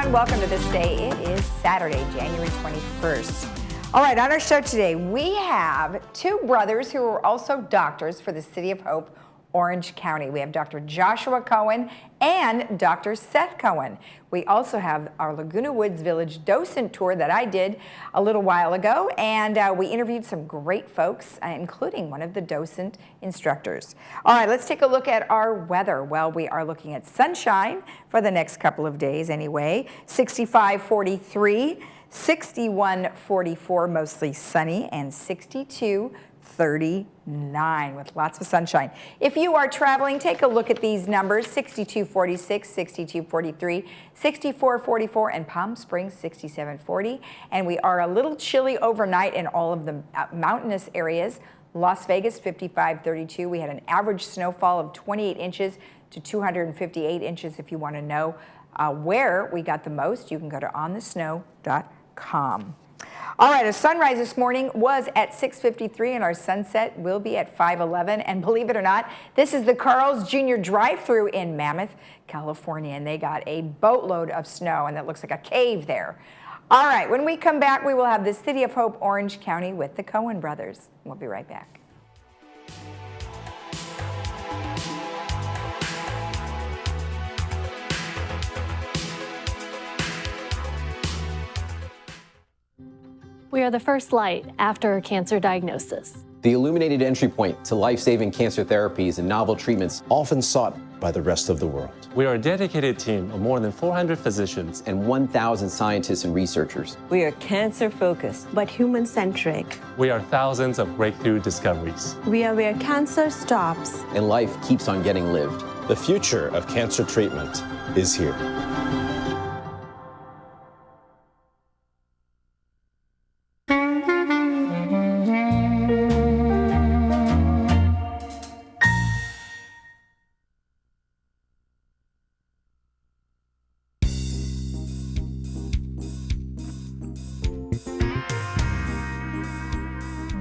everyone. Welcome to This Day. It is Saturday, January 21st. All right, on our show today, we have two brothers who are also doctors for the City of Hope, Orange County. We have Dr. Joshua Cohen and Dr. Seth Cohen. We also have our Laguna Woods Village docent tour that I did a little while ago, and we interviewed some great folks, including one of the docent instructors. All right, let's take a look at our weather. Well, we are looking at sunshine for the next couple of days anyway. 65, 43, 61, 44, mostly sunny, and 62, 39 with lots of sunshine. If you are traveling, take a look at these numbers: 62.46, 62.43, 64.44, and Palm Springs 67.40. And we are a little chilly overnight in all of the mountainous areas. Las Vegas 55.32. We had an average snowfall of 28 inches to 258 inches. If you want to know where we got the most, you can go to onthesnow.com. All right, our sunrise this morning was at 6:53, and our sunset will be at 5:11. And believe it or not, this is the Carl's Jr. drive-thru in Mammoth, California, and they got a boatload of snow, and it looks like a cave there. All right, when we come back, we will have the City of Hope, Orange County with the Cohen brothers. We'll be right back. We are the first light after a cancer diagnosis. The illuminated entry point to life-saving cancer therapies and novel treatments often sought by the rest of the world. We are a dedicated team of more than 400 physicians and 1,000 scientists and researchers. We are cancer-focused, but human-centric. We are thousands of breakthrough discoveries. We are where cancer stops and life keeps on getting lived. The future of cancer treatment is here.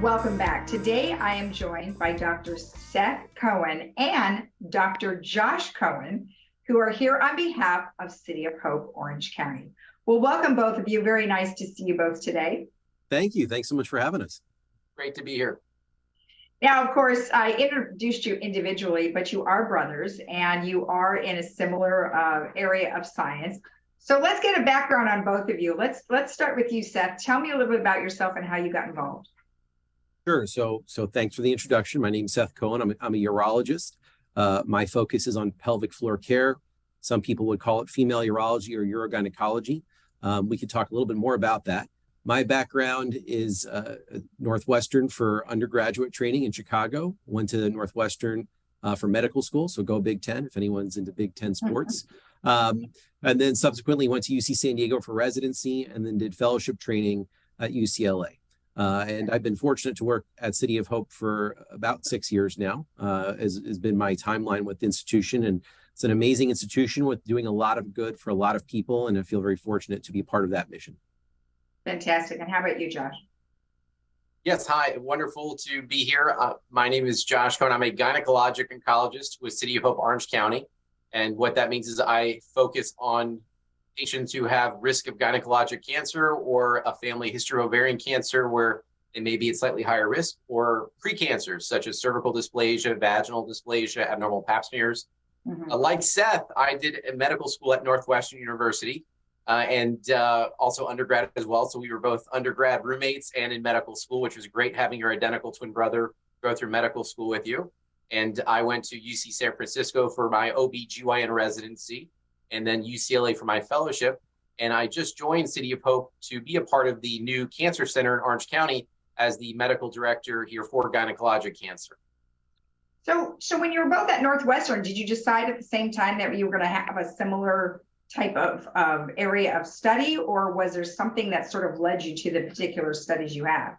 Welcome back. Today I am joined by Dr. Seth Cohen and Dr. Josh Cohen, who are here on behalf of City of Hope, Orange County. Well, welcome both of you. Very nice to see you both today. Thank you. Thanks so much for having us. Great to be here. Now, of course, I introduced you individually, but you are brothers and you are in a similar area of science. So let's get a background on both of you. Let's start with you, Seth. Tell me a little bit about yourself and how you got involved. Sure. So thanks for the introduction. My name is Seth Cohen. I'm a urologist. My focus is on pelvic floor care. Some people would call it female urology or urogynecology. We could talk a little bit more about that. My background is Northwestern for undergraduate training in Chicago. Went to Northwestern for medical school, so go Big Ten if anyone's into Big Ten sports. And then subsequently went to UC San Diego for residency and then did fellowship training at UCLA. And I've been fortunate to work at City of Hope for about 6 years now, has been my timeline with the institution. And it's an amazing institution with doing a lot of good for a lot of people. And I feel very fortunate to be a part of that mission. Fantastic. And how about you, Josh? Yes, hi. Wonderful to be here. My name is Josh Cohen. I'm a gynecologic oncologist with City of Hope, Orange County. And what that means is I focus on patients who have risk of gynecologic cancer or a family history of ovarian cancer where they may be at slightly higher risk, or precancers such as cervical dysplasia, vaginal dysplasia, abnormal pap smears. Like Seth, I did a medical school at Northwestern University and also undergrad as well. So we were both undergrad roommates and in medical school, which was great having your identical twin brother go through medical school with you. And I went to UC San Francisco for my OB/GYN residency, and then UCLA for my fellowship. And I just joined City of Hope to be a part of the new cancer center in Orange County as the medical director here for gynecologic cancer. So when you were both at Northwestern, did you decide at the same time that you were going to have a similar type of area of study, or was there something that sort of led you to the particular studies you have?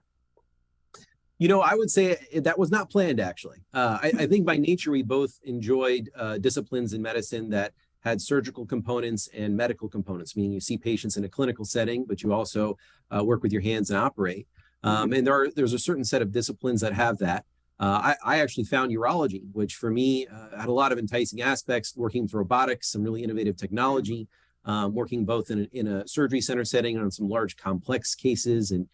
You know, I would say that was not planned, actually. I think by nature, we both enjoyed disciplines in medicine that had surgical components and medical components, meaning you see patients in a clinical setting, but you also work with your hands and operate. And there's a certain set of disciplines that have that. I actually found urology, which for me had a lot of enticing aspects, working with robotics, some really innovative technology. working both in a surgery center setting on some large complex cases and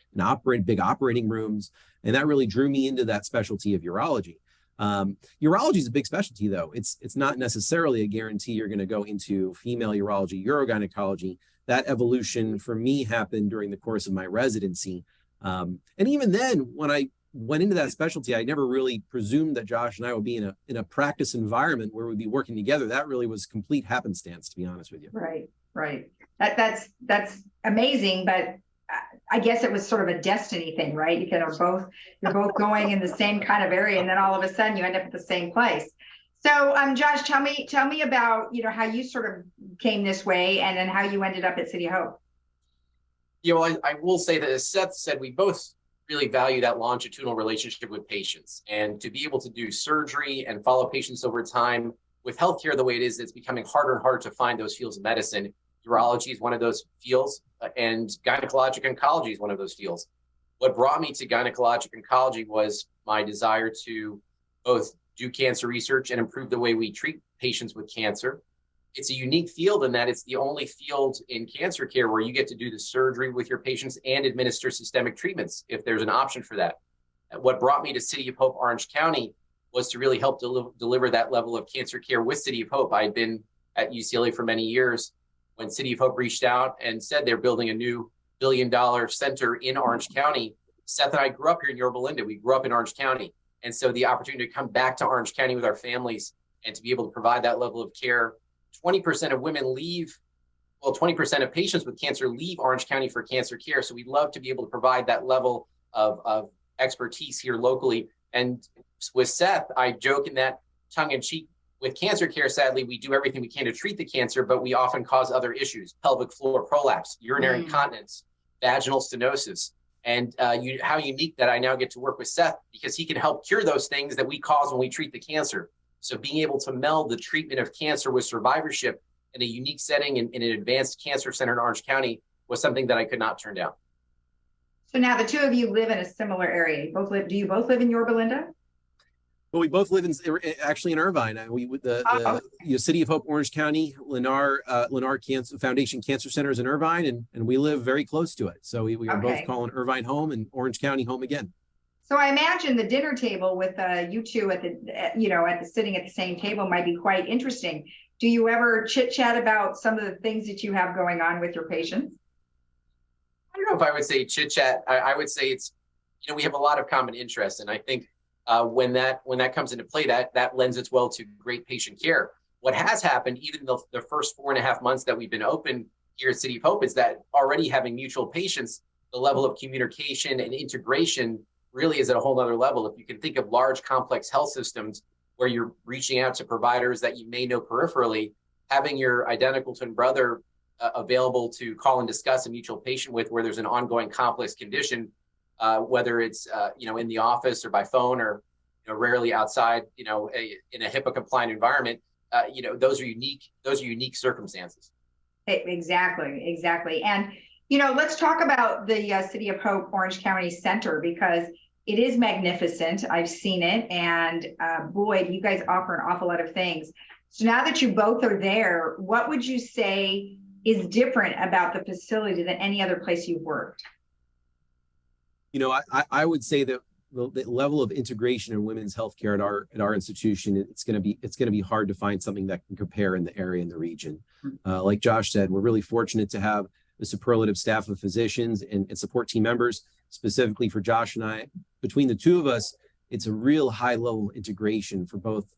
big operating rooms. And that really drew me into that specialty of urology. Urology is a big specialty, though. It's not necessarily a guarantee you're going to go into female urology, urogynecology. That evolution for me happened during the course of my residency. And even then, when I went into that specialty, I never really presumed that Josh and I would be in a practice environment where we'd be working together. That really was complete happenstance, to be honest with you. Right. That's amazing, but I guess it was sort of a destiny thing, right? You're both going in the same kind of area, and then all of a sudden you end up at the same place. So, Josh, tell me about how you sort of came this way, and then how you ended up at City of Hope. I will say that, as Seth said, we both really value that longitudinal relationship with patients, and to be able to do surgery and follow patients over time with healthcare the way it is, it's becoming harder and harder to find those fields of medicine. Urology is one of those fields, and gynecologic oncology is one of those fields. What brought me to gynecologic oncology was my desire to both do cancer research and improve the way we treat patients with cancer. It's a unique field in that it's the only field in cancer care where you get to do the surgery with your patients and administer systemic treatments if there's an option for that. What brought me to City of Hope, Orange County, was to really help deliver that level of cancer care with City of Hope. I had been at UCLA for many years. When City of Hope reached out and said they're building a new $1 billion center in Orange County, Seth and I grew up here in Yorba Linda. We grew up in Orange County. And so the opportunity to come back to Orange County with our families and to be able to provide that level of care. 20% of women leave, 20% of patients with cancer leave Orange County for cancer care. So we'd love to be able to provide that level of expertise here locally. And with Seth, I joke in that tongue in cheek, with cancer care, sadly, we do everything we can to treat the cancer, but we often cause other issues: pelvic floor prolapse, urinary incontinence, vaginal stenosis. And how unique that I now get to work with Seth, because he can help cure those things that we cause when we treat the cancer. So being able to meld the treatment of cancer with survivorship in a unique setting in an advanced cancer center in Orange County was something that I could not turn down. So now the two of you live in a similar area. Do you both live in Yorba Linda? Well, we both live actually in Irvine. The City of Hope, Orange County, Lennar Cancer Foundation Cancer Center is in Irvine, and we live very close to it. So we are both calling Irvine home and Orange County home again. So I imagine the dinner table with you two at the sitting at the same table might be quite interesting. Do you ever chit chat about some of the things that you have going on with your patients? I don't know if I would say chit chat. I would say it's, we have a lot of common interests, and I think when that comes into play, that lends its well to great patient care. What has happened, even the first 4.5 months that we've been open here at City of Hope, is that already having mutual patients, the level of communication and integration really is at a whole other level. If you can think of large, complex health systems where you're reaching out to providers that you may know peripherally, having your identical twin brother available to call and discuss a mutual patient with, where there's an ongoing complex condition, whether it's in the office or by phone or rarely outside, in a HIPAA compliant environment, those are unique circumstances. Exactly. And let's talk about the City of Hope Orange County Center, because it is magnificent. I've seen it, and boy, you guys offer an awful lot of things. So now that you both are there, what would you say is different about the facility than any other place you've worked? I would say that the level of integration in women's healthcare at our institution, it's going to be hard to find something that can compare in the area and the region. Like Josh said, we're really fortunate to have a superlative staff of physicians and support team members. Specifically for Josh and I, between the two of us, it's a real high level integration for both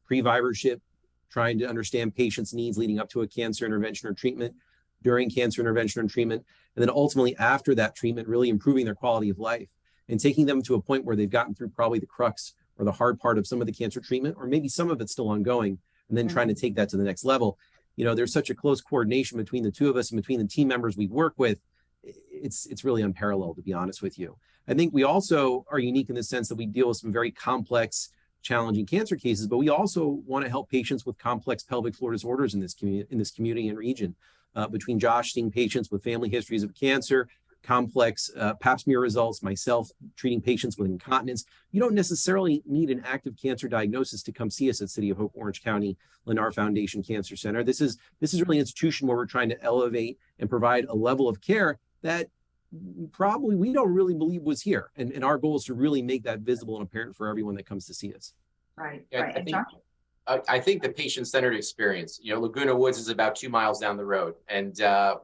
pre-vivorship, trying to understand patients' needs leading up to a cancer intervention or treatment, during cancer intervention or treatment, and then ultimately after that treatment, really improving their quality of life and taking them to a point where they've gotten through probably the crux or the hard part of some of the cancer treatment, or maybe some of it's still ongoing, and then trying to take that to the next level. There's such a close coordination between the two of us and between the team members we work with. It's really unparalleled, to be honest with you. I think we also are unique in the sense that we deal with some very complex, challenging cancer cases, but we also want to help patients with complex pelvic floor disorders in this community and region. Between Josh seeing patients with family histories of cancer, complex pap smear results, myself treating patients with incontinence. You don't necessarily need an active cancer diagnosis to come see us at City of Hope Orange County Lennar Foundation Cancer Center. This is really an institution where we're trying to elevate and provide a level of care that probably we don't really believe was here. And our goal is to really make that visible and apparent for everyone that comes to see us. Right. Yeah, Right. I think the patient-centered experience, Laguna Woods is about 2 miles down the road. And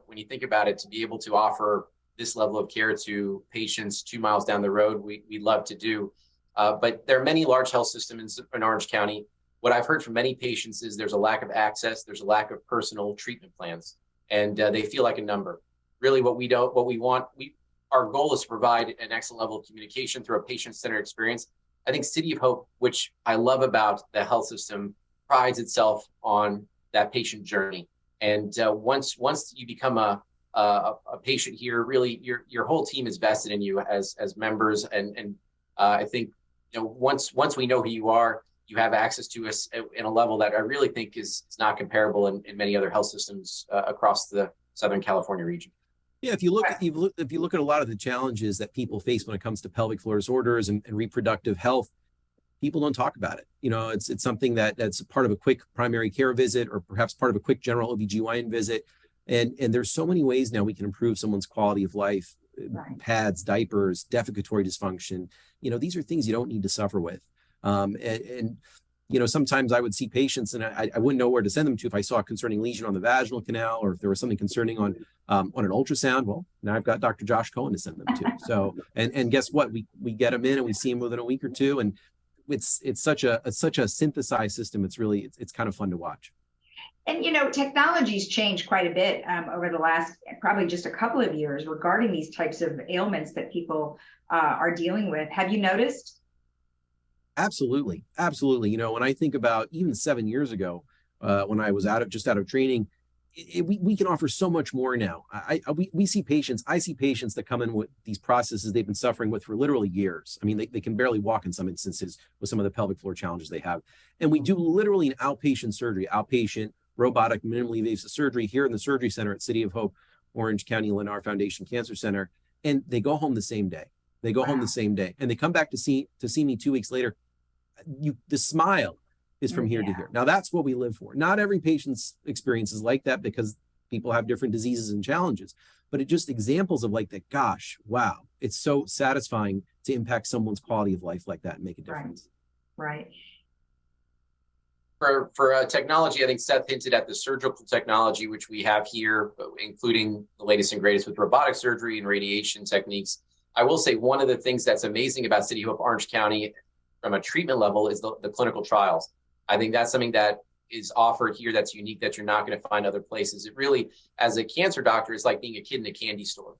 when you think about it, to be able to offer this level of care to patients 2 miles down the road, we love to do. But there are many large health systems in Orange County. What I've heard from many patients is there's a lack of access, there's a lack of personal treatment plans, and they feel like a number. Really our goal is to provide an excellent level of communication through a patient-centered experience. I think City of Hope, which I love about the health system, prides itself on that patient journey. And once you become a patient here, really your whole team is vested in you as members. And I think once we know who you are, you have access to us in a level that I really think is not comparable in many other health systems across the Southern California region. Yeah, if you look at a lot of the challenges that people face when it comes to pelvic floor disorders and reproductive health, people don't talk about it. It's something that's part of a quick primary care visit or perhaps part of a quick general OBGYN visit. And there's so many ways now we can improve someone's quality of life, Right. pads, diapers, defecatory dysfunction. These are things you don't need to suffer with. Sometimes I would see patients and I wouldn't know where to send them to if I saw a concerning lesion on the vaginal canal or if there was something concerning on an ultrasound. Well, now I've got Dr. Josh Cohen to send them to. So, and guess what? We get them in and we see them within a week or two. And it's such a synthesized system. It's kind of fun to watch. And technology's changed quite a bit over the last probably just a couple of years regarding these types of ailments that people are dealing with. Have you noticed? Absolutely. When I think about even 7 years ago, when I was out of training, we can offer so much more now. I see patients that come in with these processes they've been suffering with for literally years. I mean, they can barely walk in some instances with some of the pelvic floor challenges they have. And we do literally an outpatient robotic minimally invasive surgery here in the surgery center at City of Hope, Orange County Lennar Foundation Cancer Center. And they go home the same day. And they come back to see me 2 weeks later. The smile is from here to here. Now that's what we live for. Not every patient's experience is like that because people have different diseases and challenges, but it just examples of like that. Gosh, wow. It's so satisfying to impact someone's quality of life like that and make a difference. Right. For technology, I think Seth hinted at the surgical technology, which we have here, including the latest and greatest with robotic surgery and radiation techniques. I will say one of the things that's amazing about City of Hope Orange County from a treatment level is the clinical trials. I think that's something that is offered here that's unique that you're not going to find other places. It really, as a cancer doctor, is like being a kid in a candy store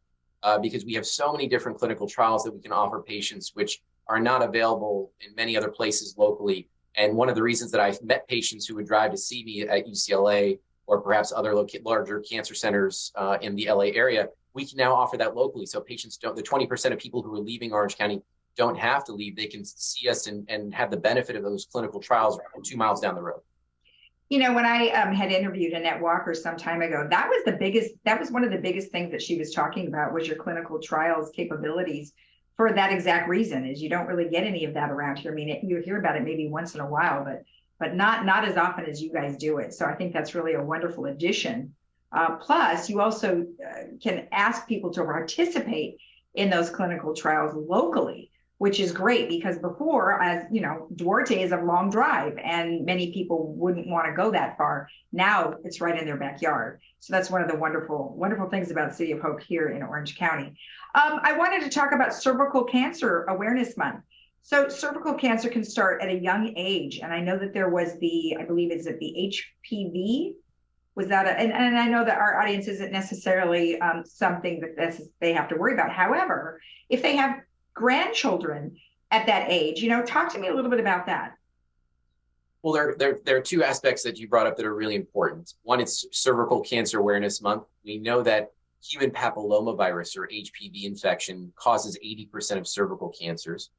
because we have so many different clinical trials that we can offer patients, which are not available in many other places locally. And one of the reasons that I've met patients who would drive to see me at UCLA or perhaps other larger cancer centers in the LA area, we can now offer that locally. So patients the 20% of people who are leaving Orange County don't have to leave. They can see us and have the benefit of those clinical trials 2 miles down the road. When I had interviewed Annette Walker some time ago, that was one of the biggest things that she was talking about was your clinical trials capabilities for that exact reason is you don't really get any of that around here. I mean, you hear about it maybe once in a while, but not as often as you guys do it. So I think that's really a wonderful addition. Plus, you also can ask people to participate in those clinical trials locally, which is great because before, as you know, Duarte is a long drive and many people wouldn't want to go that far. Now it's right in their backyard. So that's one of the wonderful things about City of Hope here in Orange County. I wanted to talk about Cervical Cancer Awareness Month. So cervical cancer can start at a young age. And I know that there was I believe it's at the HPV. Was that and I know that our audience isn't necessarily something that they have to worry about. However, if they have grandchildren at that age, talk to me a little bit about that. Well, there are two aspects that you brought up that are really important. One, it's Cervical Cancer Awareness Month. We know that human papillomavirus or HPV infection causes 80% of cervical cancers.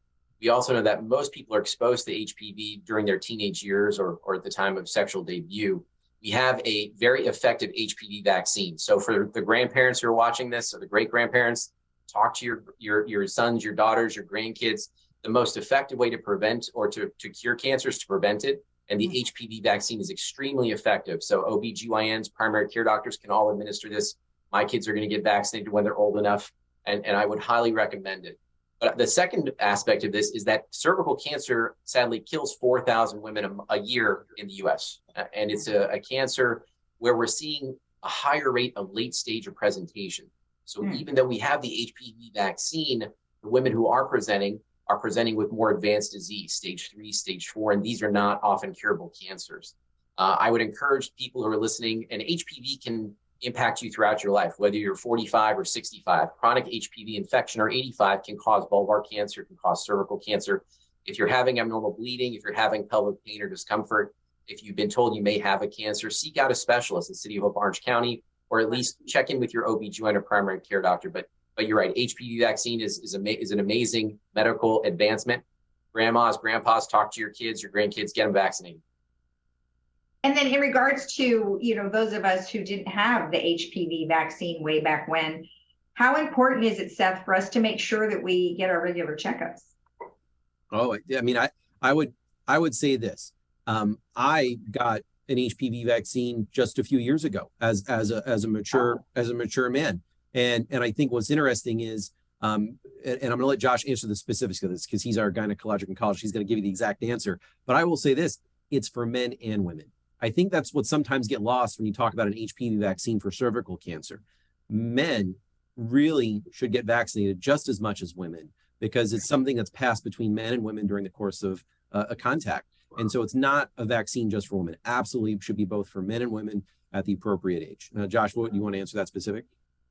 We also know that most people are exposed to HPV during their teenage years or at the time of sexual debut. We have a very effective HPV vaccine. So for the grandparents who are watching this or the great grandparents, talk to your sons, your daughters, your grandkids. The most effective way to prevent or to cure cancer is to prevent it. And the HPV vaccine is extremely effective. So OBGYNs, primary care doctors can all administer this. My kids are going to get vaccinated when they're old enough, and I would highly recommend it. But the second aspect of this is that cervical cancer sadly kills 4,000 women a year in the US. And it's a cancer where we're seeing a higher rate of late stage of presentation. So even though we have the HPV vaccine, the women who are presenting with more advanced disease, stage 3, stage 4, and these are not often curable cancers. I would encourage people who are listening, and HPV can impact you throughout your life, whether you're 45 or 65. Chronic HPV infection or 85 can cause vulvar cancer, can cause cervical cancer. If you're having abnormal bleeding, if you're having pelvic pain or discomfort, if you've been told you may have a cancer, seek out a specialist in City of Hope, Orange County, or at least check in with your OB/GYN or primary care doctor. But you're right, HPV vaccine is an amazing medical advancement. Grandmas, grandpas, talk to your kids, your grandkids, get them vaccinated. And then in regards to, those of us who didn't have the HPV vaccine way back when, how important is it, Seth, for us to make sure that we get our regular checkups? Oh, I mean, I would say this. I got an HPV vaccine just a few years ago as a mature man. And I think what's interesting is, and I'm going to let Josh answer the specifics of this because he's our gynecologic oncologist. He's going to give you the exact answer. But I will say this, it's for men and women. I think that's what sometimes get lost when you talk about an HPV vaccine for cervical cancer. Men really should get vaccinated just as much as women because it's something that's passed between men and women during the course of a contact. And so it's not a vaccine just for women. Absolutely should be both for men and women at the appropriate age. Now, Josh, do you want to answer that specific?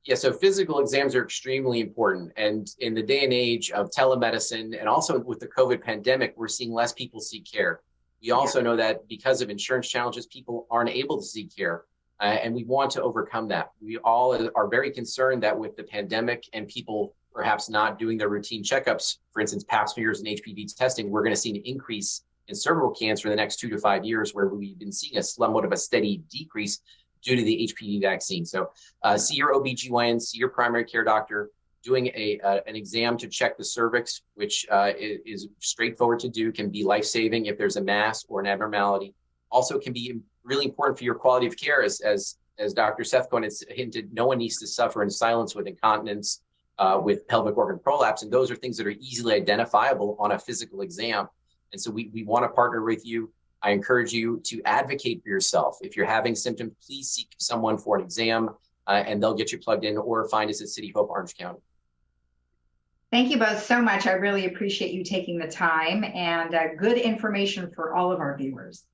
Yeah, so physical exams are extremely important. And in the day and age of telemedicine, and also with the COVID pandemic, we're seeing less people seek care. We also know that because of insurance challenges, people aren't able to seek care. And we want to overcome that. We all are very concerned that with the pandemic and people perhaps not doing their routine checkups, for instance, pap smears and HPV testing, we're going to see an increase in cervical cancer in the next 2 to 5 years, where we've been seeing somewhat of a steady decrease due to the HPV vaccine. So see your OB/GYN, see your primary care doctor, doing an exam to check the cervix, which is straightforward to do, can be life-saving if there's a mass or an abnormality. Also can be really important for your quality of care. As Dr. Seth Cohen has hinted, no one needs to suffer in silence with incontinence, with pelvic organ prolapse. And those are things that are easily identifiable on a physical exam. And so we want to partner with you. I encourage you to advocate for yourself. If you're having symptoms, please seek someone for an exam and they'll get you plugged in, or find us at City of Hope, Orange County. Thank you both so much. I really appreciate you taking the time and good information for all of our viewers.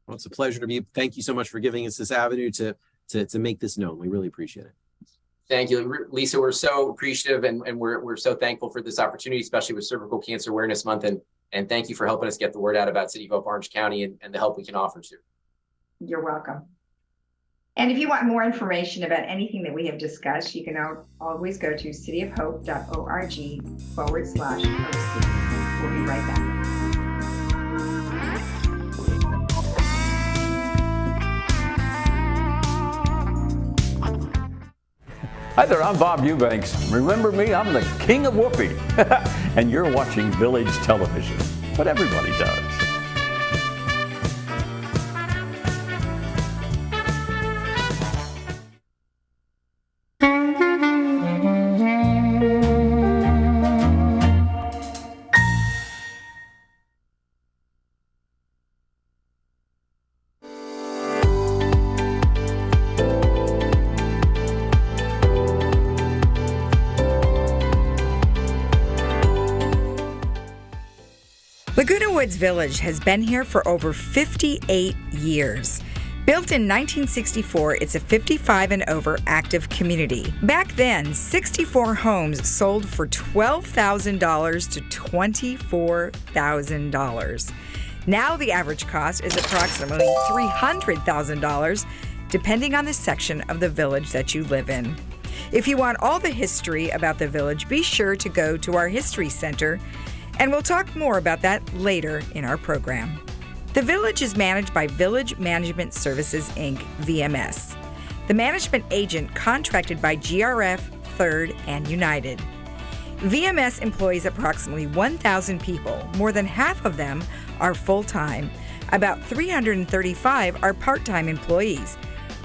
Well, it's a pleasure to be. Thank you so much for giving us this avenue to make this known. We really appreciate it. Thank you, Lisa. We're so appreciative and we're so thankful for this opportunity, especially with Cervical Cancer Awareness Month. And thank you for helping us get the word out about City of Hope, Orange County and the help we can offer to. You're welcome. And if you want more information about anything that we have discussed, you can always go to cityofhope.org/hosting. We'll be right back. Hi there, I'm Bob Eubanks. Remember me? I'm the king of whoopee. And you're watching Village Television. But everybody does. Laguna Woods Village has been here for over 58 years. Built in 1964, it's a 55 and over active community. Back then, 64 homes sold for $12,000 to $24,000. Now the average cost is approximately $300,000, depending on the section of the village that you live in. If you want all the history about the village, be sure to go to our History Center, and we'll talk more about that later in our program. The village is managed by Village Management Services, Inc., VMS. The management agent contracted by GRF 3rd and United. VMS employs approximately 1,000 people. More than half of them are full-time. About 335 are part-time employees,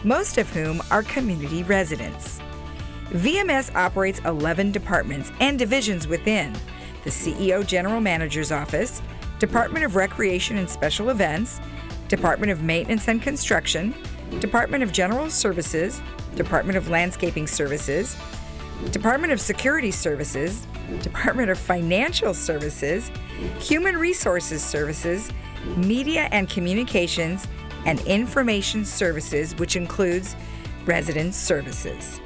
most of whom are community residents. VMS operates 11 departments and divisions within the CEO General Manager's Office, Department of Recreation and Special Events, Department of Maintenance and Construction, Department of General Services, Department of Landscaping Services, Department of Security Services, Department of Financial Services, Human Resources Services, Media and Communications, and Information Services, which includes Resident Services.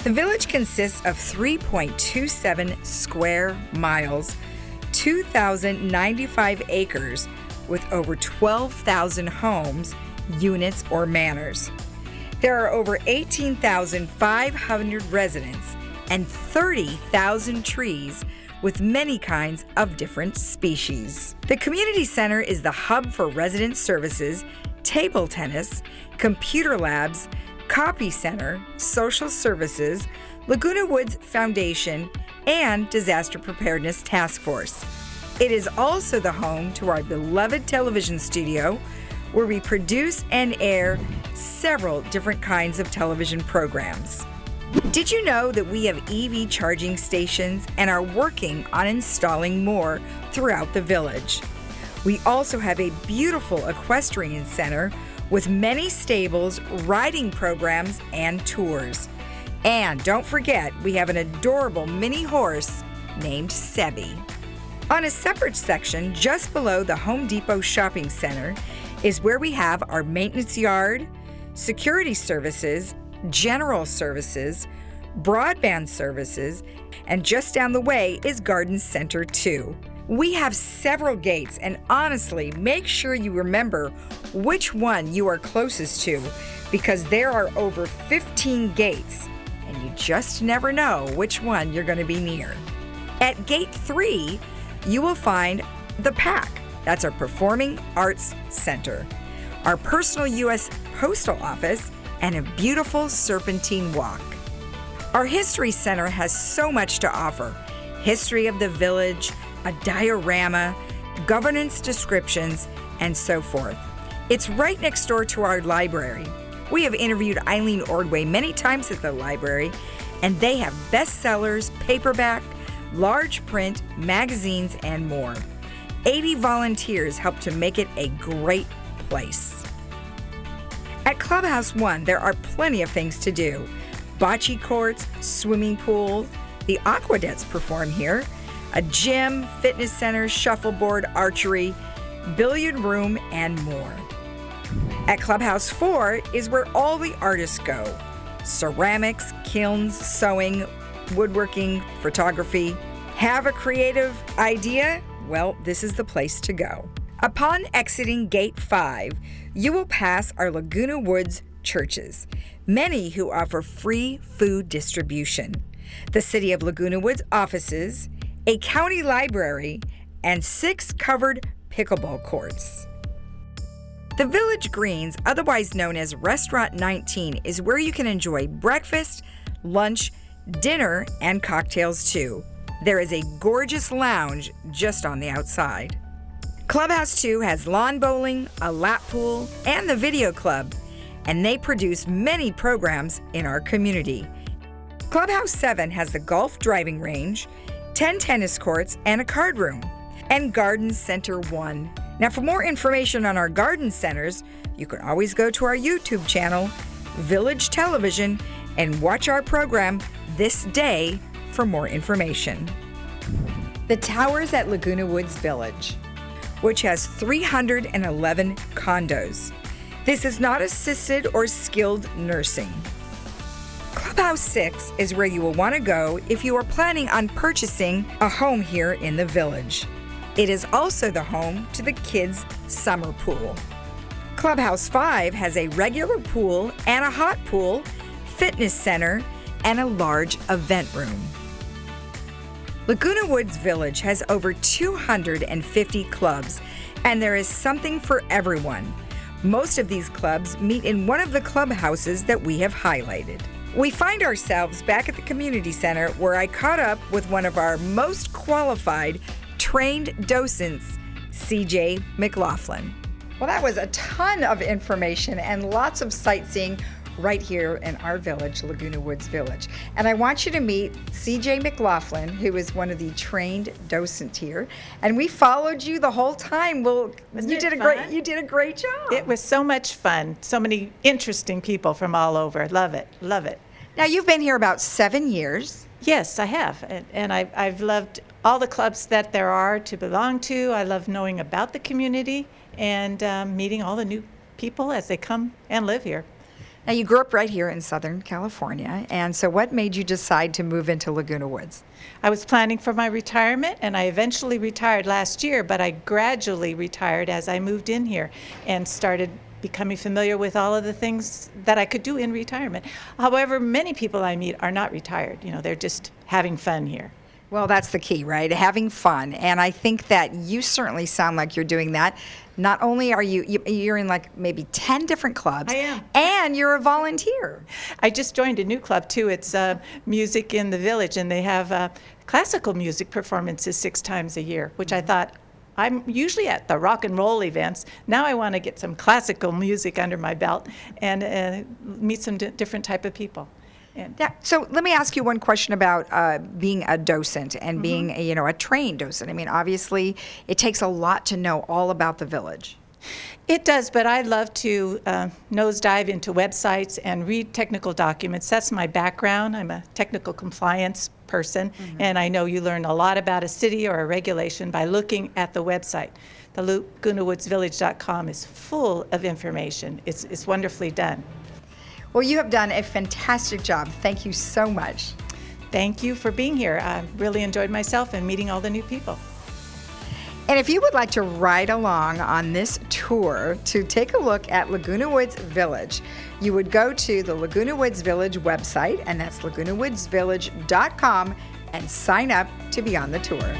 The village consists of 3.27 square miles, 2,095 acres, with over 12,000 homes, units, or manors. There are over 18,500 residents and 30,000 trees with many kinds of different species. The community center is the hub for resident services, table tennis, computer labs, copy center, social services, Laguna Woods Foundation, and Disaster Preparedness Task Force. It is also the home to our beloved television studio, where we produce and air several different kinds of television programs. Did you know that we have EV charging stations and are working on installing more throughout the village? We also have a beautiful equestrian center with many stables, riding programs, and tours. And don't forget, we have an adorable mini horse named Sebi. On a separate section just below the Home Depot Shopping Center is where we have our maintenance yard, security services, general services, broadband services, and just down the way is Garden Center 2. We have several gates, and honestly, make sure you remember which one you are closest to, because there are over 15 gates, and you just never know which one you're going to be near. At Gate 3, you will find the PAC. That's our Performing Arts Center, our personal U.S. Postal Office, and a beautiful serpentine walk. Our History Center has so much to offer: history of the village, a diorama, governance descriptions, and so forth. It's right next door to our library. We have interviewed Eileen Ordway many times at the library, and they have bestsellers, paperback, large print, magazines, and more. 80 volunteers help to make it a great place. At Clubhouse 1, there are plenty of things to do. Bocce courts, swimming pool, the Aquadettes perform here, a gym, fitness center, shuffleboard, archery, billiard room, and more. At Clubhouse 4 is where all the artists go: ceramics, kilns, sewing, woodworking, photography. Have a creative idea? Well, this is the place to go. Upon exiting Gate 5, you will pass our Laguna Woods churches, many who offer free food distribution, the City of Laguna Woods offices, a county library, and 6 covered pickleball courts. The Village Greens, otherwise known as Restaurant 19, is where you can enjoy breakfast, lunch, dinner, and cocktails too. There is a gorgeous lounge just on the outside. Clubhouse 2 has lawn bowling, a lap pool, and the video club, and they produce many programs in our community. Clubhouse 7 has the golf driving range, 10 tennis courts, and a card room. And Garden Center 1. Now, for more information on our garden centers, you can always go to our YouTube channel, Village Television, and watch our program, ThisDay, for more information. The towers at Laguna Woods Village, which has 311 condos. This is not assisted or skilled nursing. Clubhouse 6 is where you will want to go if you are planning on purchasing a home here in the village. It is also the home to the kids' summer pool. Clubhouse 5 has a regular pool and a hot pool, fitness center, and a large event room. Laguna Woods Village has over 250 clubs, and there is something for everyone. Most of these clubs meet in one of the clubhouses that we have highlighted. We find ourselves back at the community center where I caught up with one of our most qualified trained docents, CJ McLaughlin. Well, that was a ton of information and lots of sightseeing right here in our village, Laguna Woods Village. And I want you to meet CJ McLaughlin, who is one of the trained docents here. And we followed you the whole time. Well, you did a great job. It was so much fun. So many interesting people from all over. Love it. Love it. Now, you've been here about 7 years. Yes, I have. And I've loved all the clubs that there are to belong to. I love knowing about the community and meeting all the new people as they come and live here. Now, you grew up right here in Southern California, and so what made you decide to move into Laguna Woods? I was planning for my retirement, and I eventually retired last year, but I gradually retired as I moved in here and started becoming familiar with all of the things that I could do in retirement. However, many people I meet are not retired. You know, they're just having fun here. Well, that's the key, right? Having fun. And I think that you certainly sound like you're doing that. Not only are you're in like maybe 10 different clubs. I am. And you're a volunteer. I just joined a new club too. It's Music in the Village, and they have classical music performances 6 times a year, which I thought, I'm usually at the rock and roll events. Now I want to get some classical music under my belt and meet some different type of people. Yeah. So let me ask you one question about being a docent and being a trained docent. I mean, obviously, it takes a lot to know all about the village. It does, but I love to nosedive into websites and read technical documents. That's my background. I'm a technical compliance person, and I know you learn a lot about a city or a regulation by looking at the website. The LagunaWoodsVillage.com is full of information. It's wonderfully done. Well, you have done a fantastic job. Thank you so much. Thank you for being here. I really enjoyed myself and meeting all the new people. And if you would like to ride along on this tour to take a look at Laguna Woods Village, you would go to the Laguna Woods Village website, and that's LagunaWoodsVillage.com, and sign up to be on the tour.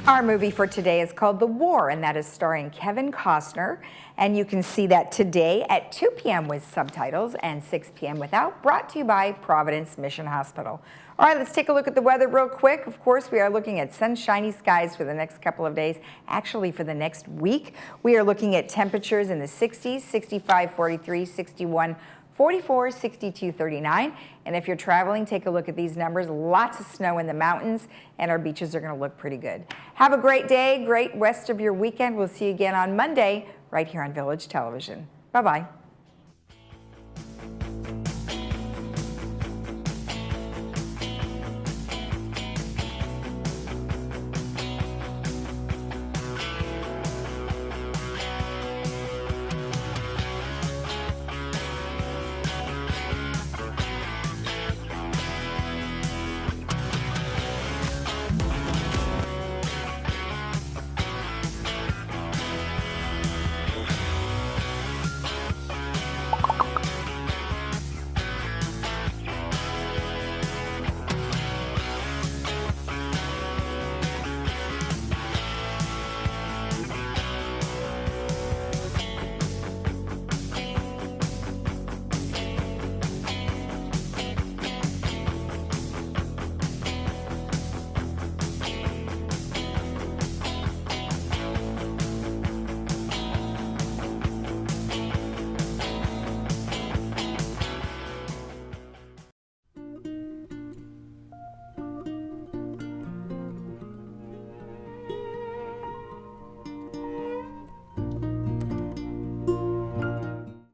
Our movie for today is called The War, and that is starring Kevin Costner. And you can see that today at 2 p.m. with subtitles and 6 p.m. without, brought to you by Providence Mission Hospital. All right, let's take a look at the weather real quick. Of course, we are looking at sunshiny skies for the next couple of days. Actually, for the next week, we are looking at temperatures in the 60s, 65, 43, 61, 44, 62, 39. And if you're traveling, take a look at these numbers. Lots of snow in the mountains, and our beaches are going to look pretty good. Have a great day, great rest of your weekend. We'll see you again on Monday right here on Village Television. Bye-bye.